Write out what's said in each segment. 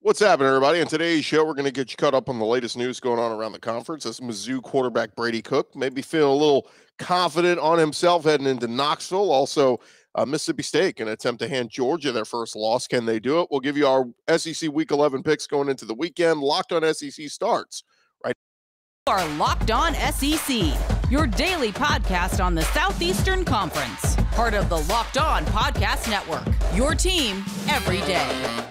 What's happening, everybody? On today's show, we're going to get you caught up on the latest news going on around the conference. As Mizzou quarterback Brady Cook maybe feeling a little confident on himself heading into Knoxville. Also, Mississippi State can attempt to hand Georgia their first loss. Can they do it? We'll give you our SEC Week 11 picks going into the weekend. Locked on SEC starts right. You are Locked On SEC, your daily podcast on the Southeastern Conference. Part of the Locked On Podcast Network, your team every day.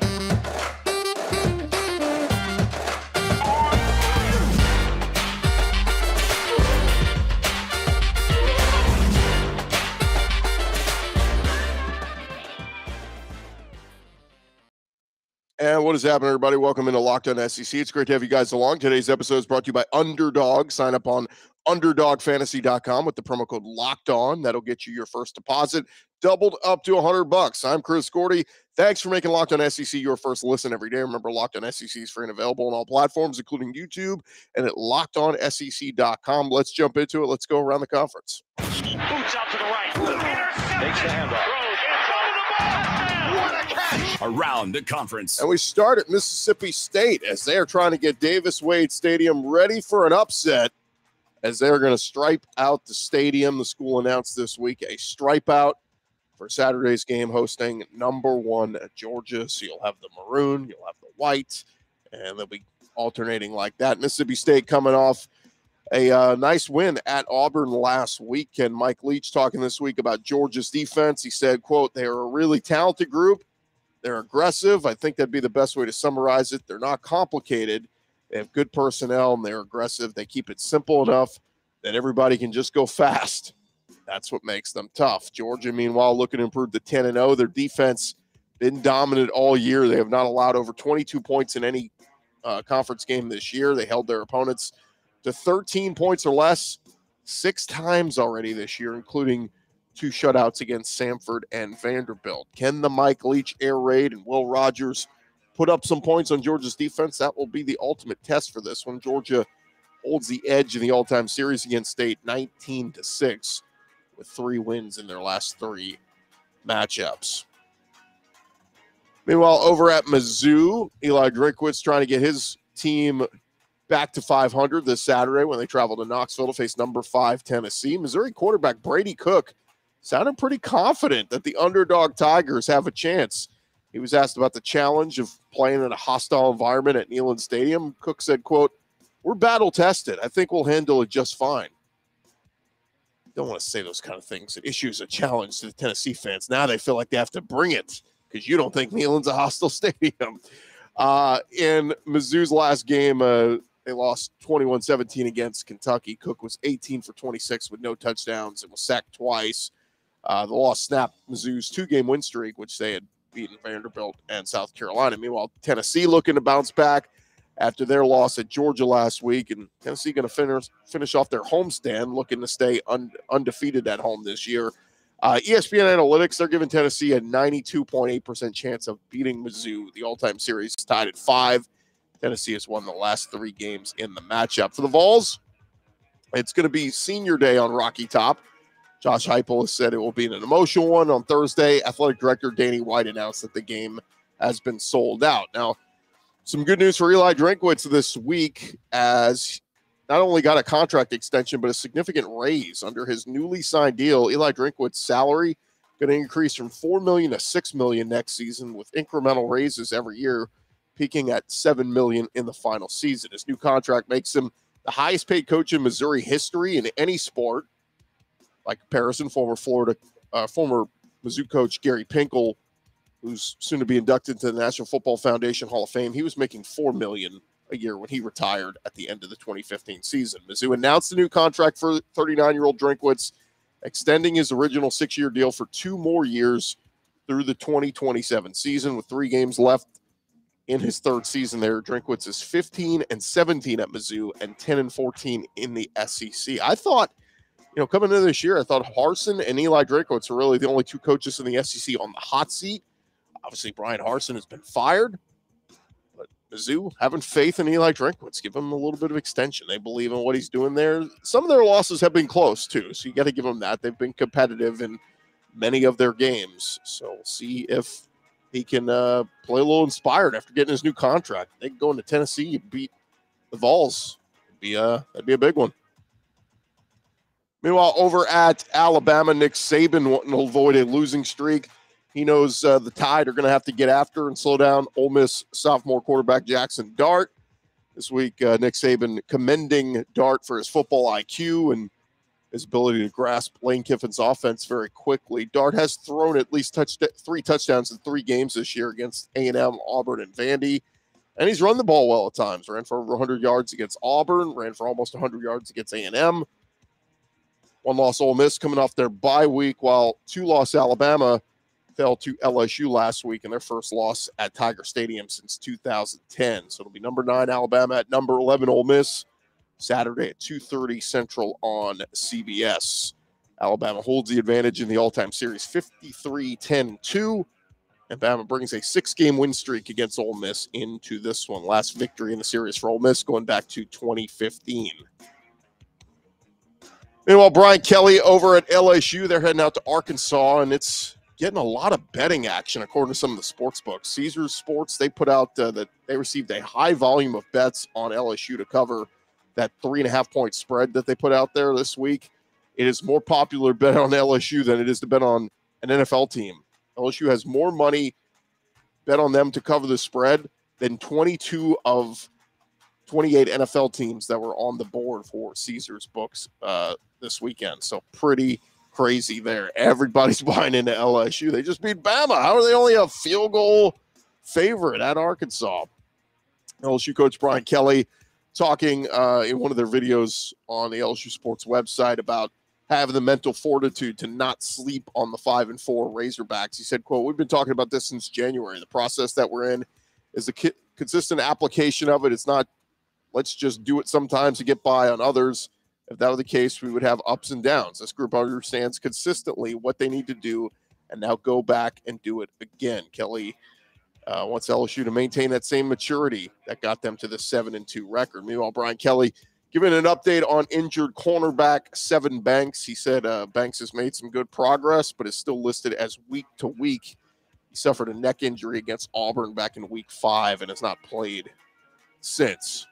And what is happening, everybody? Welcome into Locked On SEC. It's great to have you guys along. Today's episode is brought to you by Underdog. Sign up on UnderdogFantasy.com with the promo code Locked On. That'll get you your first deposit doubled up to $100. I'm Chris Gordy. Thanks for making Locked On SEC your first listen every day. Remember, Locked On SEC is free and available on all platforms, including YouTube and at LockedOnSEC.com. Let's jump into it. Let's go around the conference. Boots out to the right. Takes the handoff. What a catch! Around the conference. And we start at Mississippi State as they are trying to get Davis Wade Stadium ready for an upset as they're going to stripe out the stadium. The school announced this week a stripe out for Saturday's game hosting number one at Georgia. So you'll have the maroon, you'll have the white, and they'll be alternating like that. Mississippi State coming off a nice win at Auburn last week. And Mike Leach talking this week about Georgia's defense. He said, quote, "They are a really talented group. They're aggressive. I think that'd be the best way to summarize it. They're not complicated. They have good personnel, and they're aggressive. They keep it simple enough that everybody can just go fast. That's what makes them tough." Georgia, meanwhile, looking to improve to 10-0. Their defense been dominant all year. They have not allowed over 22 points in any conference game this year. They held their opponents to 13 points or less 6 times already this year, including 2 shutouts against Samford and Vanderbilt. Can the Mike Leach air raid and Will Rogers put up some points on Georgia's defense? That will be the ultimate test for this one. Georgia holds the edge in the all-time series against State 19-6 with 3 wins in their last 3 matchups. Meanwhile, over at Mizzou, Eli Drinkwitz trying to get his team back to 500 this Saturday when they travel to Knoxville to face number 5 Tennessee. Missouri quarterback Brady Cook sounded pretty confident that the underdog Tigers have a chance. He was asked about the challenge of playing in a hostile environment at Neyland Stadium. Cook said, quote, "We're battle-tested. I think we'll handle it just fine." Don't want to say those kind of things. It issues a challenge to the Tennessee fans. Now they feel like they have to bring it because you don't think Neyland's a hostile stadium. In Mizzou's last game, they lost 21-17 against Kentucky. Cook was 18 for 26 with no touchdowns and was sacked twice. The loss snapped Mizzou's 2-game win streak, which they had beaten Vanderbilt and South Carolina. Meanwhile, Tennessee looking to bounce back after their loss at Georgia last week. And Tennessee going to finish off their homestand, looking to stay undefeated at home this year. ESPN Analytics, they're giving Tennessee a 92.8% chance of beating Mizzou. The all-time series is tied at 5. Tennessee has won the last 3 games in the matchup. For the Vols, it's going to be senior day on Rocky Top. Josh Heupel has said it will be an emotional one on Thursday. Athletic director Danny White announced that the game has been sold out. Now, some good news for Eli Drinkwitz this week, as not only got a contract extension, but a significant raise under his newly signed deal. Eli Drinkwitz's salary going to increase from $4 million to $6 million next season, with incremental raises every year, peaking at $7 million in the final season. His new contract makes him the highest paid coach in Missouri history in any sport. By comparison, former Mizzou coach Gary Pinkel, who's soon to be inducted to the National Football Foundation Hall of Fame, he was making $4 million a year when he retired at the end of the 2015 season. Mizzou announced a new contract for 39-year-old Drinkwitz, extending his original 6-year deal for 2 more years through the 2027 season. With 3 games left in his 3rd season there, Drinkwitz is 15-17 at Mizzou and 10-14 in the SEC. I thought, coming into this year, I thought Harsin and Eli Drinkwitz were really the only 2 coaches in the SEC on the hot seat. Obviously, Brian Harsin has been fired, but Mizzou having faith in Eli Drinkwitz, give him a little bit of extension. They believe in what he's doing there. Some of their losses have been close, too, so you got to give them that. They've been competitive in many of their games. So we'll see if he can play a little inspired after getting his new contract. They can go into Tennessee, you beat the Vols. That'd be a big one. Meanwhile, over at Alabama, Nick Saban wanting to avoid a losing streak. He knows the Tide are going to have to get after and slow down Ole Miss sophomore quarterback Jackson Dart. This week, Nick Saban commending Dart for his football IQ and his ability to grasp Lane Kiffin's offense very quickly. Dart has thrown at least 3 touchdowns in 3 games this year against A&M, Auburn, and Vandy. And he's run the ball well at times. Ran for over 100 yards against Auburn. Ran for almost 100 yards against A&M. 1-loss Ole Miss coming off their bye week, while 2-loss Alabama fell to LSU last week in their first loss at Tiger Stadium since 2010. So it'll be number 9 Alabama at number 11 Ole Miss, Saturday at 2:30 Central on CBS. Alabama holds the advantage in the all-time series 53-10-2. And Bama brings a 6-game win streak against Ole Miss into this one. Last victory in the series for Ole Miss going back to 2015. Meanwhile, Brian Kelly over at LSU, they're heading out to Arkansas, and it's getting a lot of betting action according to some of the sports books. Caesars Sports, they put out that they received a high volume of bets on LSU to cover that 3.5-point spread that they put out there this week. It is more popular to bet on LSU than it is to bet on an NFL team. LSU has more money bet on them to cover the spread than 22 of 28 NFL teams that were on the board for Caesars books this weekend. So pretty crazy there. Everybody's buying into LSU. They just beat Bama. How are they only a field goal favorite at Arkansas? LSU coach Brian Kelly talking in one of their videos on the LSU Sports website about having the mental fortitude to not sleep on the 5-4 Razorbacks. He said, quote, "We've been talking about this since January. The process that we're in is a consistent application of it. It's not, let's just do it sometimes to get by on others. If that were the case, we would have ups and downs. This group understands consistently what they need to do and now go back and do it again." Kelly wants LSU to maintain that same maturity that got them to the 7-2 record. Meanwhile, Brian Kelly giving an update on injured cornerback Sevyn Banks. He said Banks has made some good progress, but is still listed as week to week. He suffered a neck injury against Auburn back in week 5 and has not played since.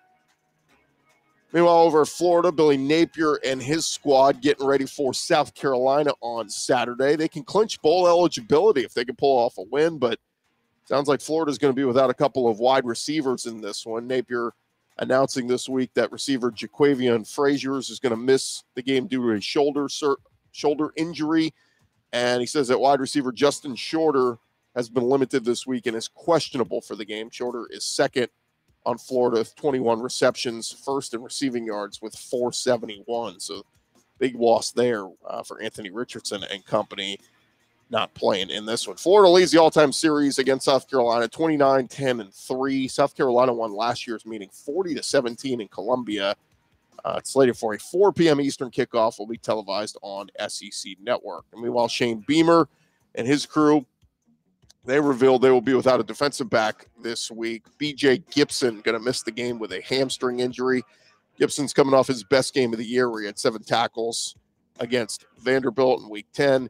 Meanwhile, over at Florida, Billy Napier and his squad getting ready for South Carolina on Saturday. They can clinch bowl eligibility if they can pull off a win, but sounds like Florida's going to be without a couple of wide receivers in this one. Napier announcing this week that receiver Jaquavion Fraziers is going to miss the game due to a shoulder injury. And he says that wide receiver Justin Shorter has been limited this week and is questionable for the game. Shorter is second on Florida with 21 receptions, first in receiving yards with 471. So big loss there for Anthony Richardson and company not playing in this one. Florida leads the all-time series against South Carolina 29-10-3. South Carolina won last year's meeting 40-17 in Columbia. It's slated for a 4 p.m. Eastern kickoff. Will be televised on SEC Network. And meanwhile, Shane Beamer and his crew, they revealed they will be without a defensive back this week. B.J. Gibson going to miss the game with a hamstring injury. Gibson's coming off his best game of the year where he had 7 tackles against Vanderbilt in week 10.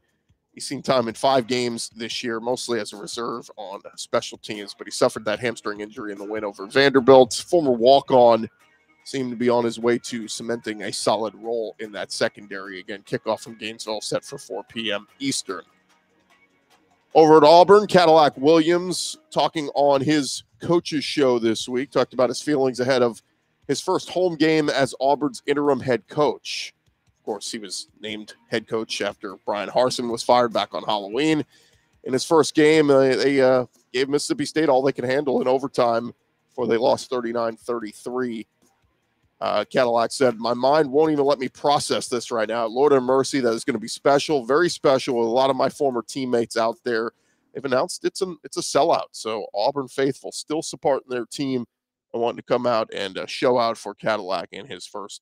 He's seen time in 5 games this year, mostly as a reserve on special teams, but he suffered that hamstring injury in the win over Vanderbilt. Former walk-on seemed to be on his way to cementing a solid role in that secondary. Again, kickoff from Gainesville set for 4 p.m. Eastern. Over at Auburn, Cadillac Williams talking on his coach's show this week, talked about his feelings ahead of his first home game as Auburn's interim head coach. Of course, he was named head coach after Brian Harsin was fired back on Halloween. In his first game, they gave Mississippi State all they could handle in overtime before they lost 39-33. Cadillac said, "My mind won't even let me process this right now. Lord have mercy, that is going to be special, very special with a lot of my former teammates out there." They've announced it's a sellout. So Auburn faithful still supporting their team and wanting to come out and show out for Cadillac in his first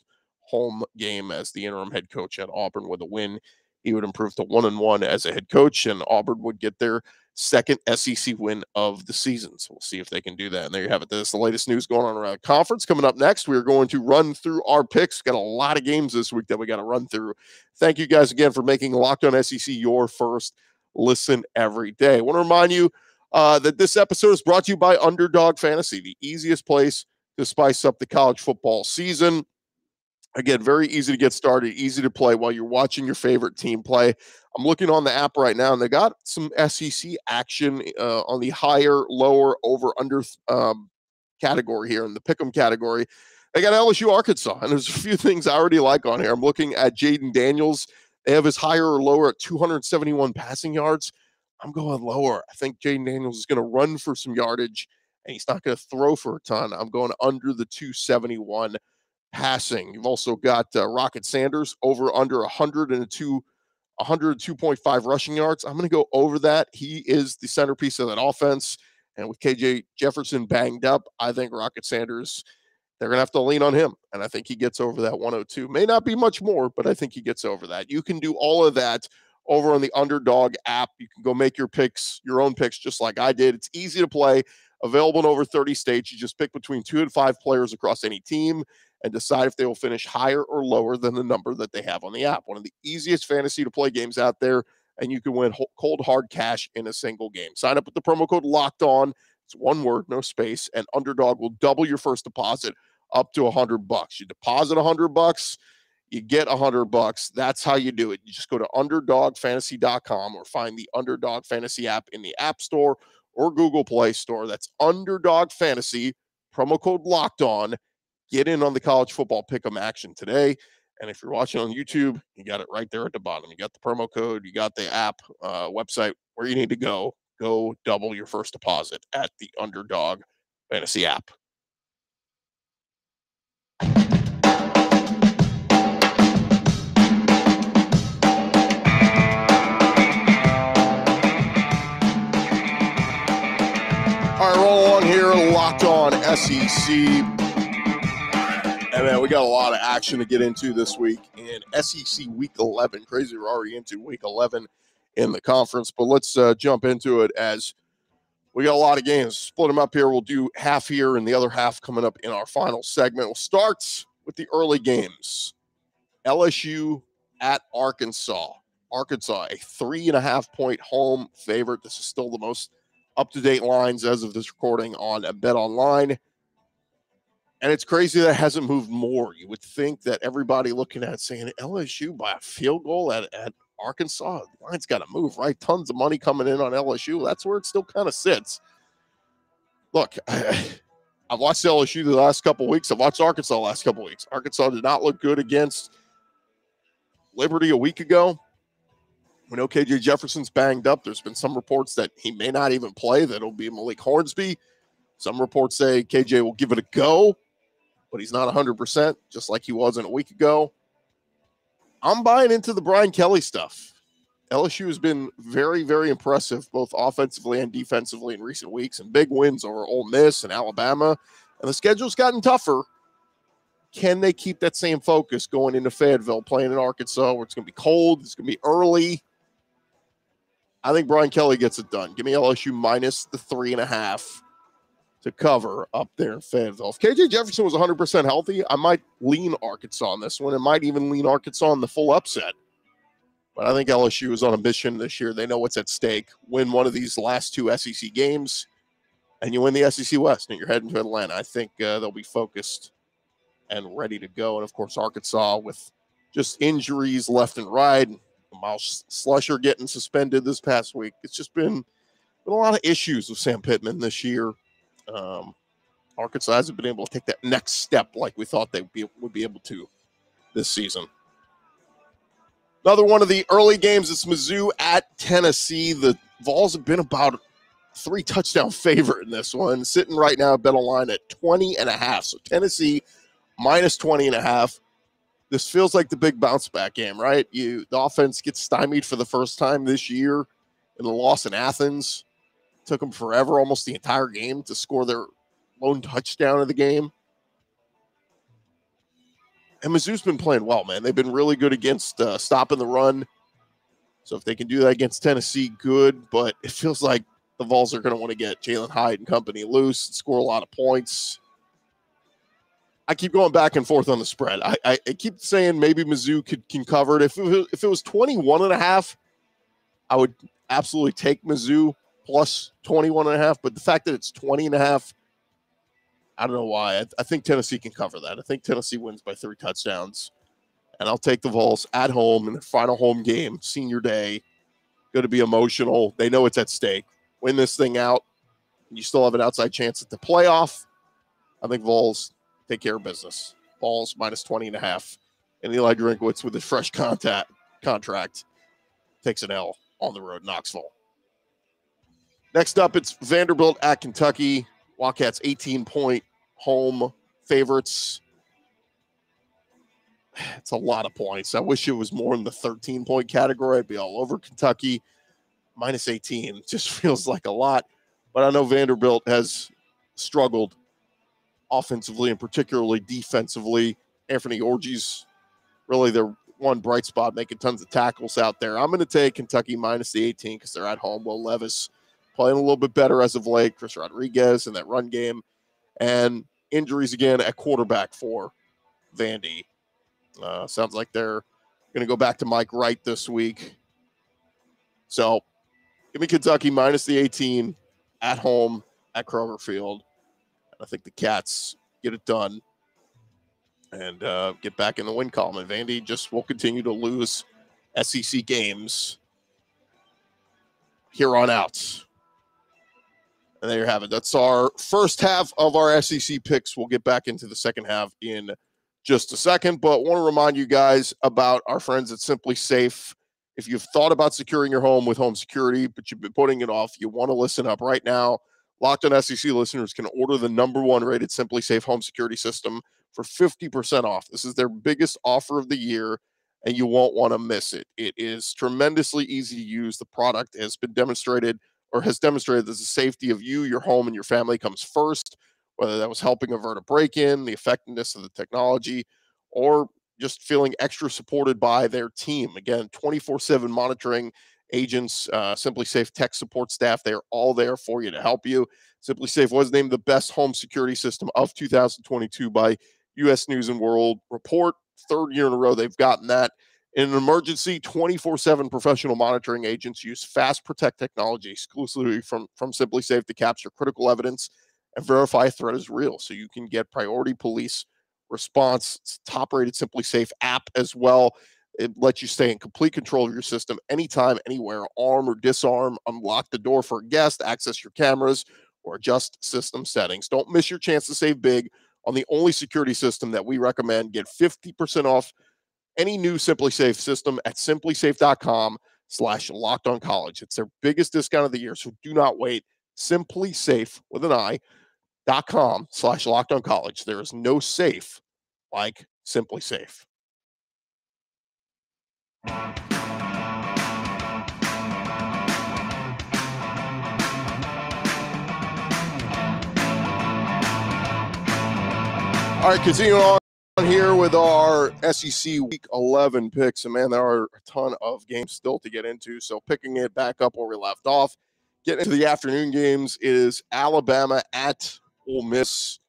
home game as the interim head coach at Auburn. With a win, he would improve to 1-1 as a head coach, and Auburn would get their second SEC win of the season. So we'll see if they can do that. And there you have it. This is the latest news going on around the conference. Coming up next, we are going to run through our picks. Got a lot of games this week that we got to run through. Thank you guys again for making Locked On SEC your first listen every day. I want to remind you that this episode is brought to you by Underdog Fantasy, the easiest place to spice up the college football season. Again, very easy to get started, easy to play while you're watching your favorite team play. I'm looking on the app right now, and they got some SEC action on the higher, lower, over, under category here in the pick'em category. They got LSU, Arkansas, and there's a few things I already like on here. I'm looking at Jaden Daniels. They have his higher or lower at 271 passing yards. I'm going lower. I think Jaden Daniels is going to run for some yardage, and he's not going to throw for a ton. I'm going under the 271 passing. You've also got Rocket Sanders over under 102.5 rushing yards. I'm going to go over that. He is the centerpiece of that offense. And with KJ Jefferson banged up, I think Rocket Sanders, they're going to have to lean on him. And I think he gets over that 102. May not be much more, but I think he gets over that. You can do all of that over on the Underdog app. You can go make your picks, your own picks, just like I did. It's easy to play, available in over 30 states. You just pick between 2 and 5 players across any team and decide if they will finish higher or lower than the number that they have on the app. One of the easiest fantasy to play games out there, and you can win cold hard cash in a single game. Sign up with the promo code Locked On. It's one word, no space, and Underdog will double your first deposit up to $100. You deposit $100, you get $100. That's how you do it. You just go to UnderdogFantasy.com or find the Underdog Fantasy app in the App Store or Google Play Store. That's Underdog Fantasy, promo code Locked On. Get in on the college football pick'em action today. And if you're watching on YouTube, you got it right there at the bottom. You got the promo code, you got the app, website where you need to go. Go double your first deposit at the Underdog Fantasy app. All right, roll along here, Locked On SEC. And man, we got a lot of action to get into this week in SEC Week 11. Crazy, we're already into Week 11 in the conference, but let's jump into it as we got a lot of games. Split them up here. We'll do half here and the other half coming up in our final segment. We'll start with the early games. LSU at Arkansas. Arkansas, a 3.5-point home favorite. This is still the most up-to-date lines as of this recording on BetOnline. And it's crazy that it hasn't moved more. You would think that everybody looking at it saying LSU by a field goal at Arkansas, the line's got to move, right? Tons of money coming in on LSU. That's where it still kind of sits. Look, I've watched LSU the last couple of weeks. I've watched Arkansas the last couple of weeks. Arkansas did not look good against Liberty a week ago. We know KJ Jefferson's banged up. There's been some reports that he may not even play, that it'll be Malik Hornsby. Some reports say KJ will give it a go, but he's not 100%, just like he wasn't a week ago. I'm buying into the Brian Kelly stuff. LSU has been very, very impressive, both offensively and defensively in recent weeks, and big wins over Ole Miss and Alabama. And the schedule's gotten tougher. Can they keep that same focus going into Fayetteville, playing in Arkansas, where it's going to be cold, it's going to be early? I think Brian Kelly gets it done. Give me LSU minus the 3.5 to cover up there in Fayetteville. If KJ Jefferson was 100% healthy, I might lean Arkansas on this one. It might even lean Arkansas on the full upset. But I think LSU is on a mission this year. They know what's at stake. Win one of these last 2 SEC games, and you win the SEC West, and you're heading to Atlanta. I think they'll be focused and ready to go. And, of course, Arkansas with just injuries left and right. Miles Slusher getting suspended this past week. It's just been a lot of issues with Sam Pittman this year. Arkansas hasn't been able to take that next step like we thought they would be able to this season. Another one of the early games, it's Mizzou at Tennessee. The Vols have been about a 3-touchdown favorite in this one, sitting right now at BetOnline at 20.5. So Tennessee minus 20.5. This feels like the big bounce back game, right? The offense gets stymied for the first time this year in the loss in Athens. Took them forever, almost the entire game, to score their lone touchdown of the game. And Mizzou's been playing well, man. They've been really good against stopping the run. So if they can do that against Tennessee, good. But it feels like the Vols are going to want to get Jalen Hyde and company loose and score a lot of points. I keep going back and forth on the spread. I keep saying maybe Mizzou can cover it. If it was 21.5, I would absolutely take Mizzou. plus 21.5, but the fact that it's 20.5, I don't know why. I think Tennessee can cover that. I think Tennessee wins by 3 touchdowns. And I'll take the Vols at home in their final home game, senior day. Going to be emotional. They know it's at stake. Win this thing out, and you still have an outside chance at the playoff. I think Vols take care of business. Vols minus 20.5. And Eli Drinkwitz with his fresh contract takes an L on the road in Knoxville. Next up, it's Vanderbilt at Kentucky. Wildcats 18-point home favorites. It's a lot of points. I wish it was more in the 13-point category. I'd be all over Kentucky. Minus 18 just feels like a lot. But I know Vanderbilt has struggled offensively and particularly defensively. Anthony Orji's really their one bright spot, making tons of tackles out there. I'm going to take Kentucky minus the 18 because they're at home. Will Levis playing a little bit better as of late. Chris Rodriguez in that run game. And injuries again at quarterback for Vandy. Sounds like they're going to go back to Mike Wright this week. So give me Kentucky minus the 18 at home at Kroger Field. I think the Cats get it done and get back in the win column. And Vandy just will continue to lose SEC games here on out. And there you have it. That's our first half of our SEC picks. We'll get back into the second half in just a second, but want to remind you guys about our friends at SimpliSafe. If you've thought about securing your home with home security, but you've been putting it off, you want to listen up right now. Locked On SEC listeners can order the #1 rated SimpliSafe home security system for 50% off. This is their biggest offer of the year, and you won't want to miss it. It is tremendously easy to use. The product has demonstrated that the safety of you, your home, and your family comes first, whether that was helping avert a break-in, the effectiveness of the technology, or just feeling extra supported by their team. Again, 24/7 monitoring agents, SimpliSafe tech support staff, they are all there for you to help you. SimpliSafe was named the best home security system of 2022 by U.S. News and World Report. 3rd year in a row they've gotten that. In an emergency, 24/7 professional monitoring agents use Fast Protect technology exclusively from SimpliSafe to capture critical evidence and verify a threat is real, so you can get priority police response. It's a top-rated SimpliSafe app as well. It lets you stay in complete control of your system anytime, anywhere, arm or disarm, unlock the door for a guest, access your cameras, or adjust system settings. Don't miss your chance to save big on the only security system that we recommend. Get 50% off any new SimpliSafe system at simplisafe.com/lockedoncollege. It's their biggest discount of the year, so do not wait. SimpliSafe with an I.com/lockedoncollege. There is no safe like SimpliSafe. All right, continuing on here with our SEC Week 11 picks. And, man, there are a ton of games still to get into. So picking it back up where we left off, getting into the afternoon games is Alabama at Ole Miss.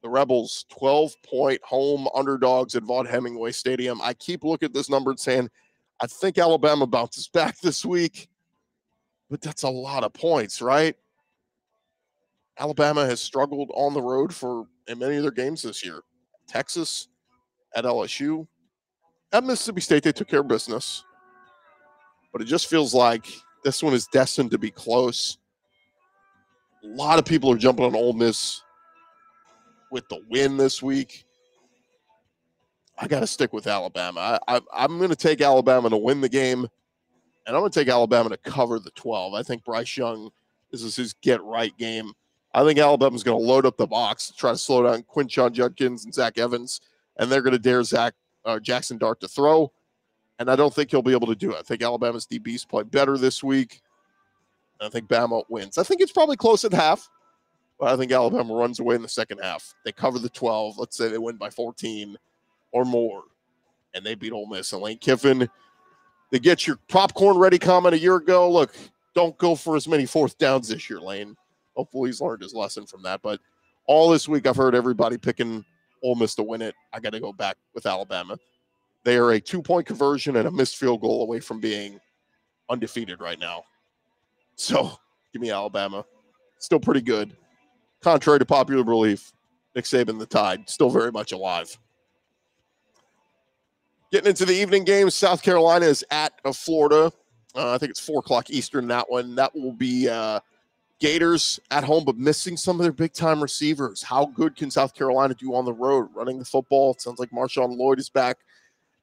The Rebels, 12-point home underdogs at Vaught Hemingway Stadium. I keep looking at this number and saying, I think Alabama bounces back this week. But that's a lot of points, right? Alabama has struggled on the road in many of their games this year. Texas, at LSU, at Mississippi State, they took care of business. But it just feels like this one is destined to be close. A lot of people are jumping on Ole Miss with the win this week. I got to stick with Alabama. I'm going to take Alabama to win the game, and I'm going to take Alabama to cover the 12. I think Bryce Young, this is his get-right game. I think Alabama's going to load up the box, try to slow down Quinshon Judkins and Zach Evans, and they're going to dare Jackson Dart to throw, and I don't think he'll be able to do it. I think Alabama's DBs play better this week, and I think Bama wins. I think it's probably close at half, but I think Alabama runs away in the second half. They cover the 12. Let's say they win by 14 or more, and they beat Ole Miss. And Lane Kiffin, they get your popcorn ready comment a year ago. Look, don't go for as many 4th downs this year, Lane. Hopefully he's learned his lesson from that. But all this week I've heard everybody picking Ole Miss to win it. I got to go back with Alabama. They are a 2-point conversion and a missed field goal away from being undefeated right now. So Give me Alabama. Still pretty good. Contrary to popular belief, Nick Saban, the Tide, still very much alive. Getting into the evening games, South Carolina is at Florida. I think it's 4 o'clock Eastern, that one. That will be Gators at home, but missing some of their big-time receivers. How good can South Carolina do on the road running the football? It sounds like Marshawn Lloyd is back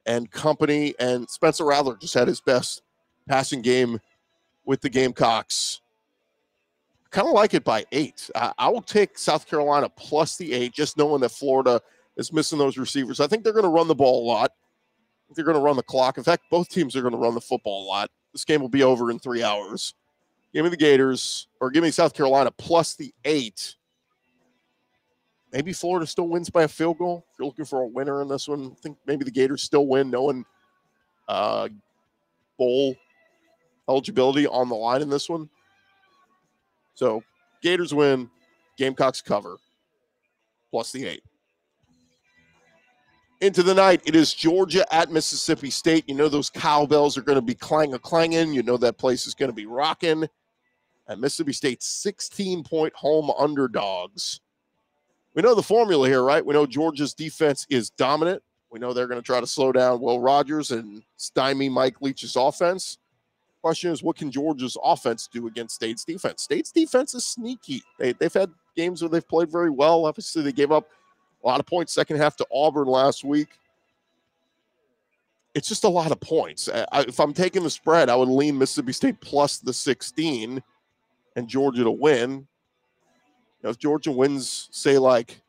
and company, and Spencer Rattler just had his best passing game with the Gamecocks. I kind of like it by 8. I will take South Carolina plus the 8, just knowing that Florida is missing those receivers. I think they're going to run the ball a lot. They're going to run the clock. In fact, both teams are going to run the football a lot. This game will be over in 3 hours. Give me the Gators, or give me South Carolina plus the 8. Maybe Florida still wins by a field goal. If you're looking for a winner in this one, I think maybe the Gators still win, knowing bowl eligibility on the line in this one. So Gators win, Gamecocks cover, plus the 8. Into the night, it is Georgia at Mississippi State. You know those cowbells are going to be clanging. You know that place is going to be rocking. And Mississippi State, 16-point home underdogs. We know the formula here, right? We know Georgia's defense is dominant. We know they're going to try to slow down Will Rogers and stymie Mike Leach's offense. Question is, what can Georgia's offense do against State's defense? State's defense is sneaky. They've had games where they've played very well. Obviously, they gave up a lot of points second half to Auburn last week. It's just a lot of points. If I'm taking the spread, I would lean Mississippi State plus the 16 and Georgia to win. You know, if Georgia wins, say, like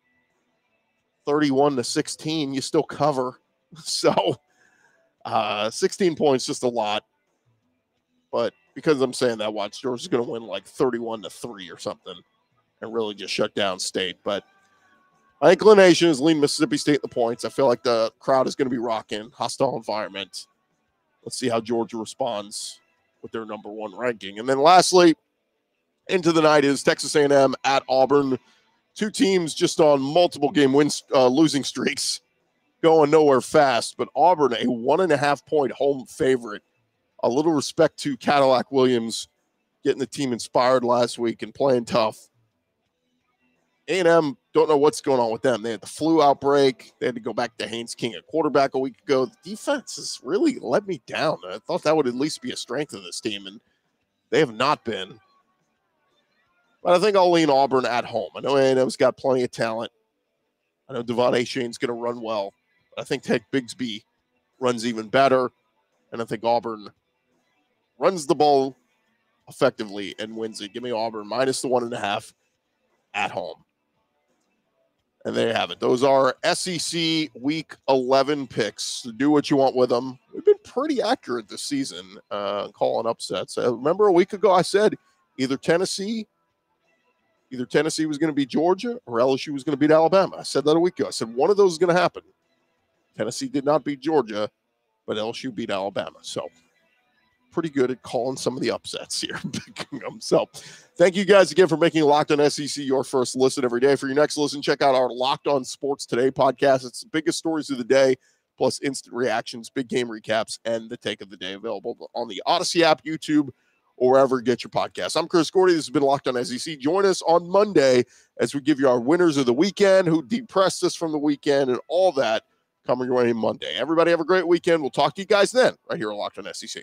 31-16, you still cover. So 16 points, just a lot. But because I'm saying that, watch, Georgia's going to win like 31-3 or something and really just shut down State. But my inclination is lean Mississippi State the points. I feel like the crowd is going to be rocking, hostile environment. Let's see how Georgia responds with their number 1 ranking. And then lastly, into the night is Texas A&M at Auburn. 2 teams just on multiple game losing streaks, going nowhere fast. But Auburn, a 1.5-point home favorite. A little respect to Cadillac Williams getting the team inspired last week and playing tough. A&M, don't know what's going on with them. They had the flu outbreak. They had to go back to Haynes King at quarterback a week ago. The defense has really let me down. I thought that would at least be a strength of this team, and they have not been. But I think I'll lean Auburn at home. I know A&M's got plenty of talent. I know Devon Achane's going to run well. But I think Ted Bigsby runs even better, and I think Auburn runs the ball effectively and wins it. Give me Auburn minus the 1.5 at home. And there you have it. Those are SEC Week 11 picks. Do what you want with them. We've been pretty accurate this season calling upsets. Remember a week ago I said either Tennessee was going to beat Georgia or LSU was going to beat Alabama. I said that a week ago. I said one of those is going to happen. Tennessee did not beat Georgia, but LSU beat Alabama. So pretty good at calling some of the upsets here. So thank you guys again for making Locked On SEC your first listen every day. For your next listen, check out our Locked On Sports Today podcast. It's the biggest stories of the day, plus instant reactions, big game recaps, and the take of the day, available on the Odyssey app, YouTube, or wherever you get your podcasts. I'm Chris Gordy. This has been Locked On SEC. Join us on Monday as we give you our winners of the weekend, who depressed us from the weekend, and all that coming your way Monday. Everybody have a great weekend. We'll talk to you guys then, right here on Locked On SEC.